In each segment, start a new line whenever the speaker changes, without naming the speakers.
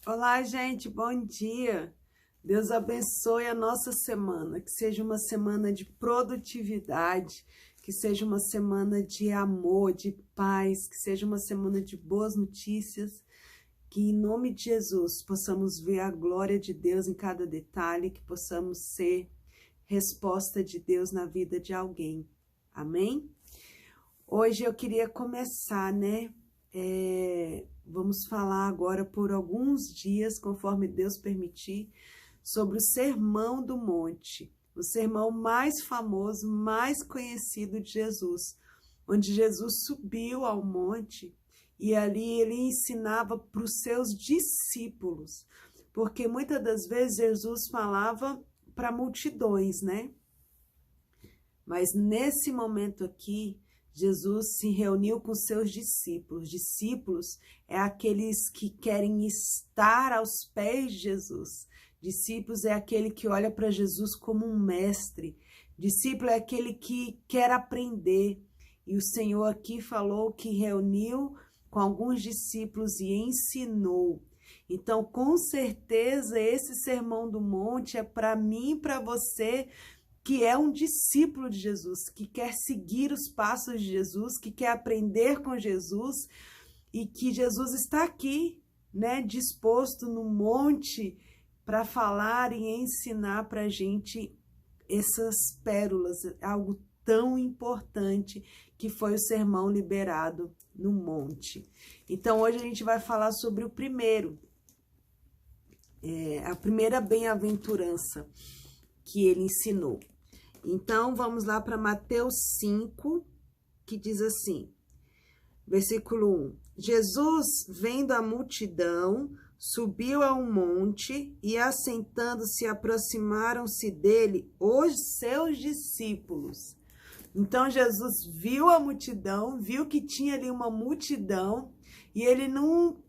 Olá, gente, bom dia. Deus abençoe a nossa semana, que seja uma semana de produtividade, que seja uma semana de amor, de paz, que seja uma semana de boas notícias, que em nome de Jesus possamos ver a glória de Deus em cada detalhe, que possamos ser resposta de Deus na vida de alguém. Amém? Hoje eu queria começar, vamos falar agora por alguns dias, conforme Deus permitir, sobre o Sermão do Monte, o sermão mais famoso, mais conhecido de Jesus, onde Jesus subiu ao monte e ali ele ensinava para os seus discípulos, porque muitas das vezes Jesus falava para multidões, né? Mas nesse momento aqui, Jesus se reuniu com seus discípulos. Discípulos é aqueles que querem estar aos pés de Jesus. Discípulos é aquele que olha para Jesus como um mestre. Discípulo é aquele que quer aprender. E o Senhor aqui falou que reuniu com alguns discípulos e ensinou. Então, com certeza, esse Sermão do Monte é para mim e para você, que é um discípulo de Jesus, que quer seguir os passos de Jesus, que quer aprender com Jesus e que Jesus está aqui, né, disposto no monte para falar e ensinar para a gente essas pérolas, algo tão importante que foi o sermão liberado no monte. Então, hoje a gente vai falar sobre o primeiro, a primeira bem-aventurança que ele ensinou. Então, vamos lá para Mateus 5, que diz assim, versículo 1. Jesus, vendo a multidão, subiu a um monte e, assentando-se, aproximaram-se dele os seus discípulos. Então, Jesus viu a multidão, viu que tinha ali uma multidão e ele não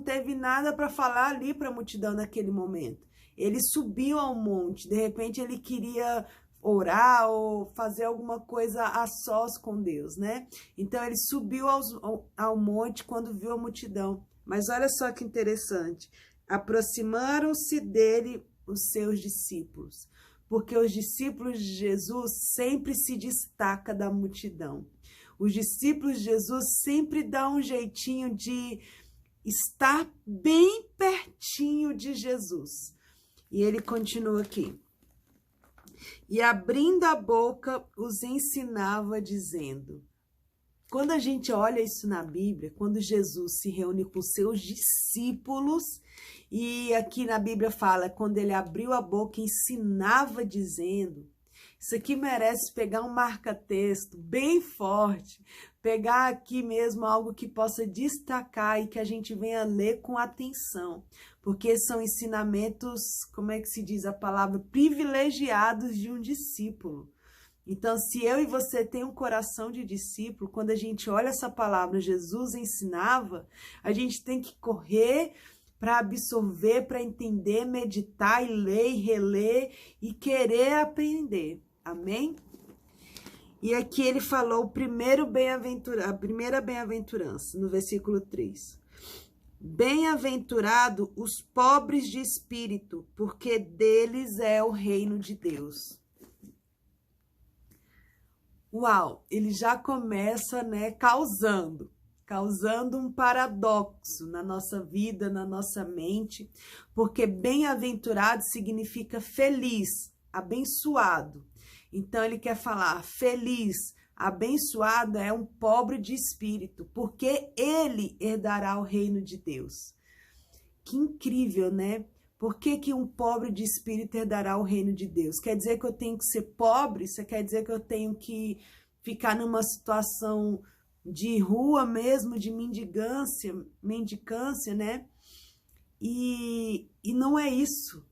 teve nada para falar ali para a multidão naquele momento. Ele subiu ao monte, de repente ele queria orar ou fazer alguma coisa a sós com Deus, né? Então ele subiu ao monte quando viu a multidão. Mas olha só que interessante, aproximaram-se dele os seus discípulos, porque os discípulos de Jesus sempre se destacam da multidão. Os discípulos de Jesus sempre dão um jeitinho de estar bem pertinho de Jesus. E ele continua aqui. E abrindo a boca, os ensinava, dizendo. Quando a gente olha isso na Bíblia, quando Jesus se reúne com seus discípulos, e aqui na Bíblia fala, quando ele abriu a boca, ensinava, dizendo. Isso aqui merece pegar um marca-texto bem forte, pegar aqui mesmo algo que possa destacar e que a gente venha ler com atenção, porque são ensinamentos, como é que se diz a palavra, privilegiados de um discípulo. Então, se eu e você tem um coração de discípulo, quando a gente olha essa palavra, Jesus ensinava, a gente tem que correr para absorver, para entender, meditar e ler e reler e querer aprender. Amém? E aqui ele falou a primeira bem-aventurança, no versículo 3. Bem-aventurado os pobres de espírito, porque deles é o reino de Deus. Uau, ele já começa, causando um paradoxo na nossa vida, na nossa mente, porque bem-aventurado significa feliz, abençoado. Então ele quer falar feliz, abençoado é um pobre de espírito, porque ele herdará o reino de Deus. Que incrível, né? Por que um pobre de espírito herdará o reino de Deus? Quer dizer que eu tenho que ser pobre? Isso quer dizer que eu tenho que ficar numa situação de rua mesmo, de mendicância, né? E não é isso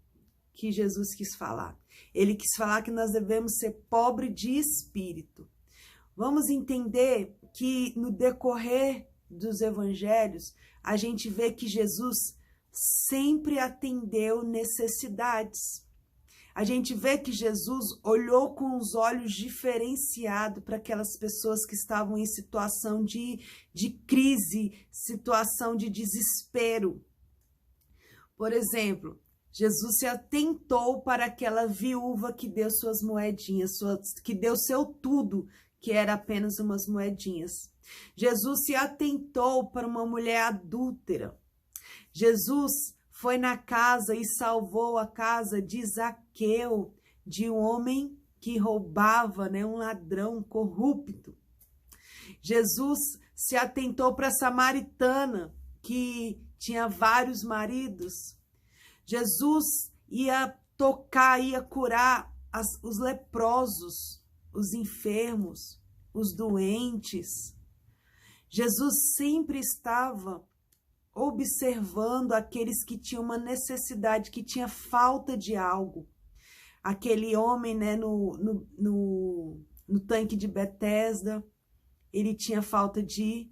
que Jesus quis falar. Ele quis falar que nós devemos ser pobre de espírito. Vamos entender que no decorrer dos evangelhos, a gente vê que Jesus sempre atendeu necessidades. A gente vê que Jesus olhou com os olhos diferenciados para aquelas pessoas que estavam em situação de crise, situação de desespero. Por exemplo, Jesus se atentou para aquela viúva que deu suas moedinhas, que deu seu tudo, que era apenas umas moedinhas. Jesus se atentou para uma mulher adúltera. Jesus foi na casa e salvou a casa de Zaqueu, de um homem que roubava, né, um ladrão corrupto. Jesus se atentou para a samaritana, que tinha vários maridos. Jesus ia tocar, ia curar os leprosos, os enfermos, os doentes. Jesus sempre estava observando aqueles que tinham uma necessidade, que tinha falta de algo. Aquele homem, né, no tanque de Betesda, ele tinha falta de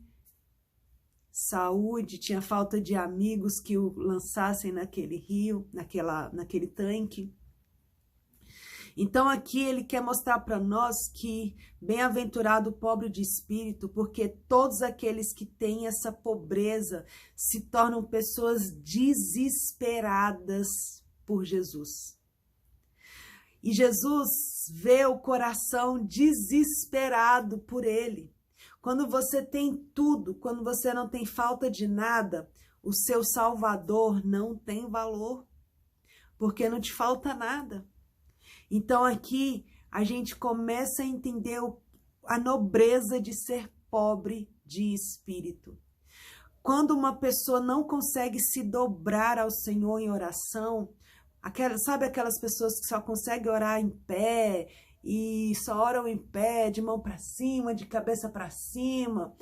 saúde, tinha falta de amigos que o lançassem naquele rio, naquele tanque. Então aqui ele quer mostrar para nós que bem-aventurado o pobre de espírito, porque todos aqueles que têm essa pobreza se tornam pessoas desesperadas por Jesus. E Jesus vê o coração desesperado por ele. Quando você tem tudo, quando você não tem falta de nada, o seu Salvador não tem valor, porque não te falta nada. Então aqui a gente começa a entender a nobreza de ser pobre de espírito. Quando uma pessoa não consegue se dobrar ao Senhor em oração, sabe aquelas pessoas que só conseguem orar em pé e só oram em pé, de mão para cima, de cabeça para cima,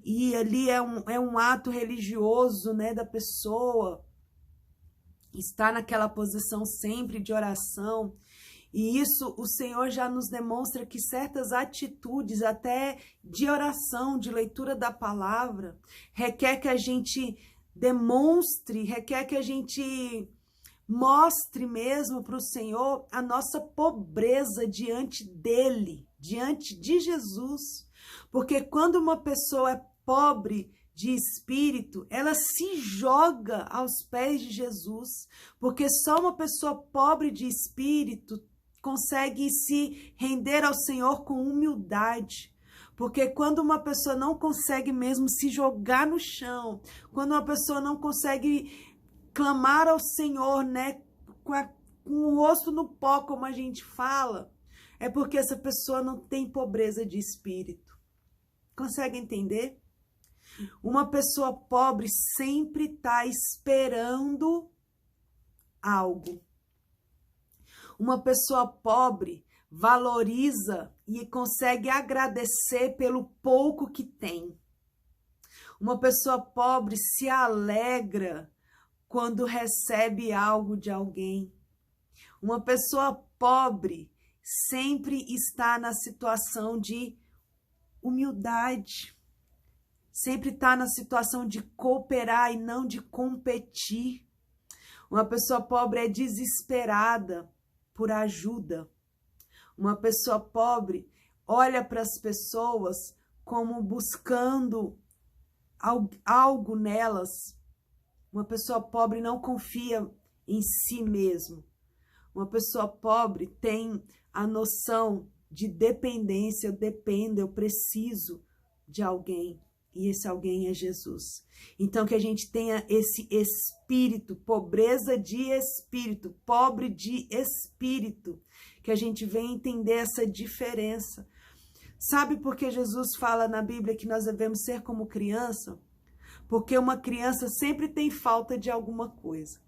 e ali é um ato religioso, né, da pessoa, está naquela posição sempre de oração. E isso o Senhor já nos demonstra que certas atitudes, até de oração, de leitura da palavra, requer que a gente demonstre, requer que a gente mostre mesmo para o Senhor a nossa pobreza diante dele, diante de Jesus. Porque quando uma pessoa é pobre de espírito, ela se joga aos pés de Jesus, porque só uma pessoa pobre de espírito consegue se render ao Senhor com humildade. Porque quando uma pessoa não consegue mesmo se jogar no chão, quando uma pessoa não consegue clamar ao Senhor, né, com o rosto no pó, como a gente fala, é porque essa pessoa não tem pobreza de espírito. Consegue entender? Uma pessoa pobre sempre está esperando algo. Uma pessoa pobre valoriza e consegue agradecer pelo pouco que tem. Uma pessoa pobre se alegra quando recebe algo de alguém. Uma pessoa pobre sempre está na situação de humildade. Sempre está na situação de cooperar e não de competir. Uma pessoa pobre é desesperada por ajuda. Uma pessoa pobre olha para as pessoas como buscando algo nelas. Uma pessoa pobre não confia em si mesmo. Uma pessoa pobre tem a noção de dependência. Eu dependo, eu preciso de alguém. E esse alguém é Jesus. Então que a gente tenha esse espírito, pobreza de espírito, pobre de espírito. Que a gente venha entender essa diferença. Sabe por que Jesus fala na Bíblia que nós devemos ser como criança? Porque uma criança sempre tem falta de alguma coisa.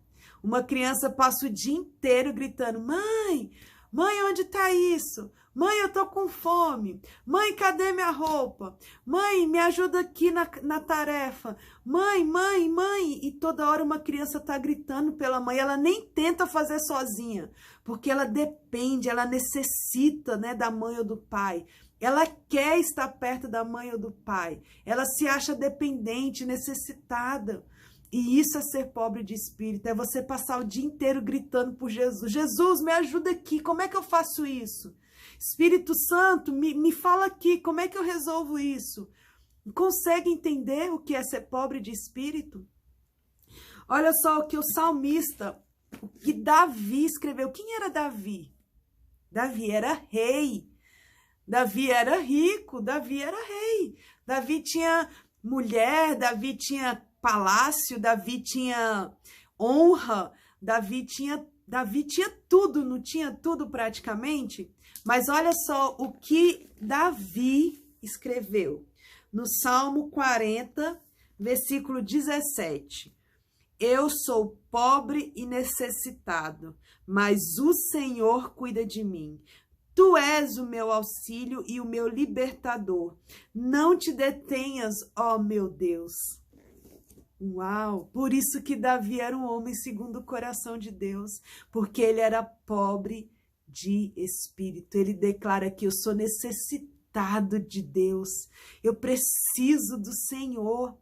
Uma criança passa o dia inteiro gritando: mãe, mãe, onde está isso? Mãe, eu tô com fome. Mãe, cadê minha roupa? Mãe, me ajuda aqui na tarefa. Mãe, mãe, mãe. E toda hora uma criança tá gritando pela mãe. Ela nem tenta fazer sozinha, porque ela depende, ela necessita, né, da mãe ou do pai. Ela quer estar perto da mãe ou do pai. Ela se acha dependente, necessitada. E isso é ser pobre de espírito. É você passar o dia inteiro gritando por Jesus. Jesus, me ajuda aqui. Como é que eu faço isso? Espírito Santo, me fala aqui. Como é que eu resolvo isso? Consegue entender o que é ser pobre de espírito? Olha só o que o salmista, o que Davi escreveu. Quem era Davi? Davi era rei. Davi era rico, Davi era rei. Davi tinha mulher, Davi tinha palácio, Davi tinha honra, Davi tinha tudo, não tinha tudo praticamente? Mas olha só o que Davi escreveu no Salmo 40, versículo 17. Eu sou pobre e necessitado, mas o Senhor cuida de mim. Tu és o meu auxílio e o meu libertador. Não te detenhas, ó meu Deus. Uau! Por isso que Davi era um homem segundo o coração de Deus, porque ele era pobre de espírito. Ele declara que eu sou necessitado de Deus. Eu preciso do Senhor.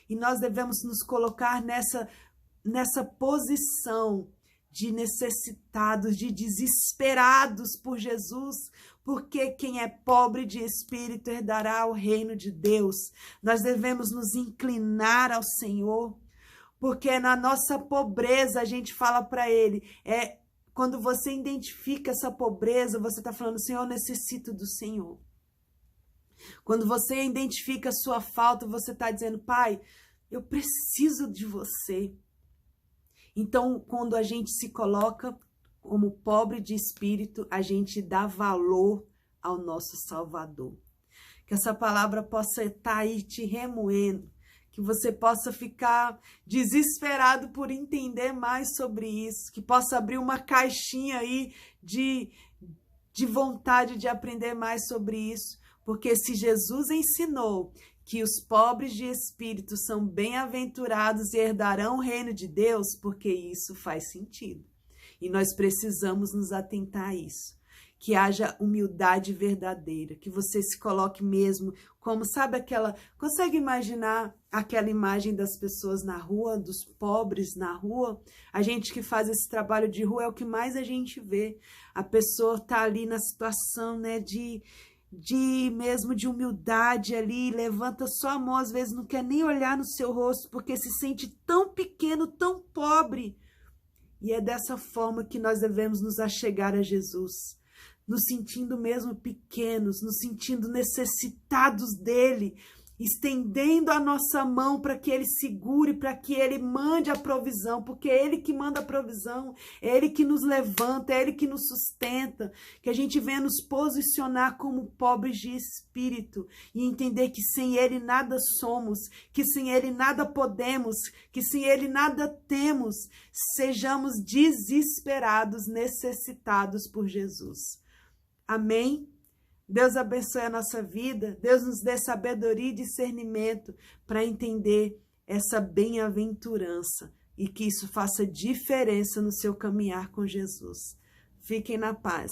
E nós devemos nos colocar nessa posição de necessitados, de desesperados por Jesus, porque quem é pobre de espírito herdará o reino de Deus. Nós devemos nos inclinar ao Senhor, porque na nossa pobreza a gente fala para Ele, quando você identifica essa pobreza, você está falando, Senhor, eu necessito do Senhor. Quando você identifica a sua falta, você está dizendo, Pai, eu preciso de você. Então, quando a gente se coloca como pobre de espírito, a gente dá valor ao nosso Salvador. Que essa palavra possa estar aí te remoendo, que você possa ficar desesperado por entender mais sobre isso, que possa abrir uma caixinha aí de vontade de aprender mais sobre isso, porque se Jesus ensinou que os pobres de espírito são bem-aventurados e herdarão o reino de Deus, porque isso faz sentido. E nós precisamos nos atentar a isso. Que haja humildade verdadeira, que você se coloque mesmo como, sabe aquela... Consegue imaginar aquela imagem das pessoas na rua, dos pobres na rua? A gente que faz esse trabalho de rua é o que mais a gente vê. A pessoa tá ali na situação, né, de humildade ali, levanta só a mão, às vezes não quer nem olhar no seu rosto, porque se sente tão pequeno, tão pobre. E é dessa forma que nós devemos nos achegar a Jesus, nos sentindo mesmo pequenos, nos sentindo necessitados dele, estendendo a nossa mão para que ele segure, para que ele mande a provisão, porque é ele que manda a provisão, é ele que nos levanta, é ele que nos sustenta, que a gente venha nos posicionar como pobres de espírito e entender que sem ele nada somos, que sem ele nada podemos, que sem ele nada temos, sejamos desesperados, necessitados por Jesus. Amém? Deus abençoe a nossa vida, Deus nos dê sabedoria e discernimento para entender essa bem-aventurança e que isso faça diferença no seu caminhar com Jesus. Fiquem na paz.